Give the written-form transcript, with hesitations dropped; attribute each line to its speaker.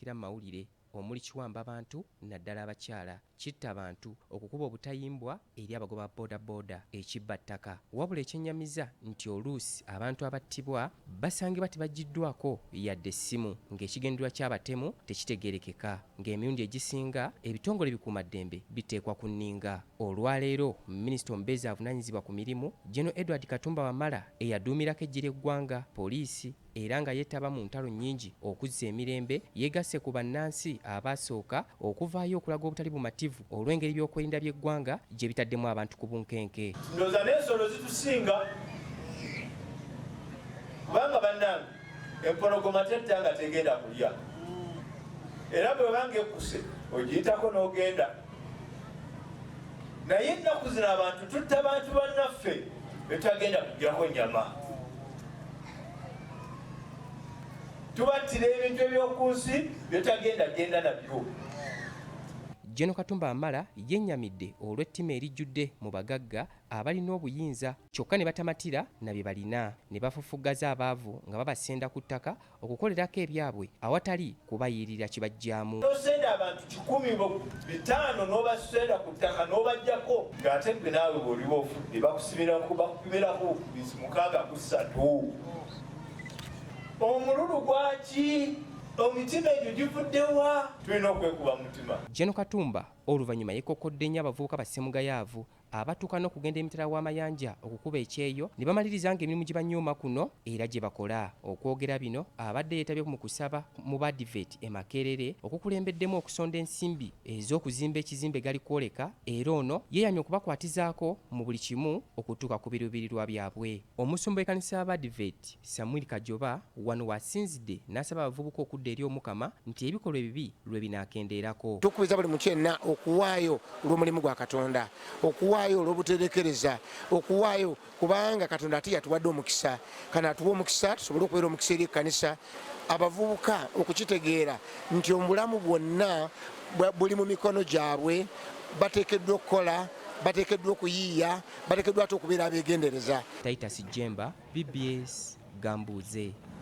Speaker 1: kiddukira mu mawulire omuli kiwamba abantu naddala abakyala, kitta abantu, okukuba obutayimbwa eri abagoba bodaboda, ekibba ttaka. Wabula ekyennyamiza nti oluusi abantu abattibwa basangibwa tebagiddwako yadde essimu, ng'ekigendererwa ky'abatemu tekitegeerekeka, ng'emirundi egisinga ebitongole bikuumaddembe biteekwa ku nninga. Olwaleero minisita omubeezi avunaanyizibwa ku mirimu General Edward Katumba Wamala eyaduumirako eggye ly'eggwanga poliisi era nga yeetaba mu ntalo nnyingi okuzza emirembe yeegasse ku bannansi abaasooka okuvaayo okulaga obutali bumativu olw'engeri by'okwerinda by'eggwanga gye bitaddemu abantu ku bunkenke.
Speaker 2: Ndowooza n'ensolo zitusinga kubanga bannange empologoma tettanga tegenda kulya era bwe banga ekkuse ogiyitako n'ogenda. Naye ennaku zino abantu tutta bantu bannaffe betagenda kuggyako nnyama. Tubattira ebintu eby'oku nsi byetagenda genda nabyo.
Speaker 1: General Katumba Wamala yennyamidde olw'ettima erijjudde mu bagagga abalina obuyinza kyokka ne batamatira na bye balina ne bafufuggaza abaavu nga babasenda ku ttaka okukolerako ebyabwe awatali kubayirira kibajjaamu.
Speaker 2: Nosenda abantu 1,500 n'obasenda ku ttaka n'obajjako ng'ate gwe naawe bw'oliba ofudde bakupimirako 603. Omululu gwaki? Omitima egyo givuddewa? Tulina okwekuba mutima.
Speaker 1: General Katumba oluvannyuma yeekokkodde nnyo abavubuka ba Ssemugayaavu abatuuka n'okugenda emitala w'amayanja okukuba ekyeyo ne bamaliriza ng'emirimu gye banyooma kuno era gye bakola. Okwogera bino abadde yeetabye mu kusaba mu Badiveti e Makerere okukulembeddemu okusonda ensimbi ez'okuzimba ekizimbe gali kwoleka era ono yeeyamye okubakwatizaako mu buli kimu okutuuka ku biruubirirwa byabwe. Omusumba w'ekkanisa ya Badiveti Samuel Kajoba wano wasinzidde n'asaba abavubuka okudda eri Omukama nti ebikolwa ebibi lwe binaakendeerako.
Speaker 3: Tukubiriza buli mukyenna okuwaayo olw'omulimu gwa Katonda, okuwaayo olw'obuterekereza, okuwaayo kubanga Katonda ate yatuwadde omukisa, kana atuwa omukisa tusobole okubeera omukisa eri ekkanisa. Abavubuka okukitegeera nti omulamu bwonna buli mu mikono gyabwe, bateekeddwa okukola, bateekeddwa okuyiiya, bateekeddwa ate okubeera abeegendereza.
Speaker 1: Titus Jemba, BBS Gambuuze.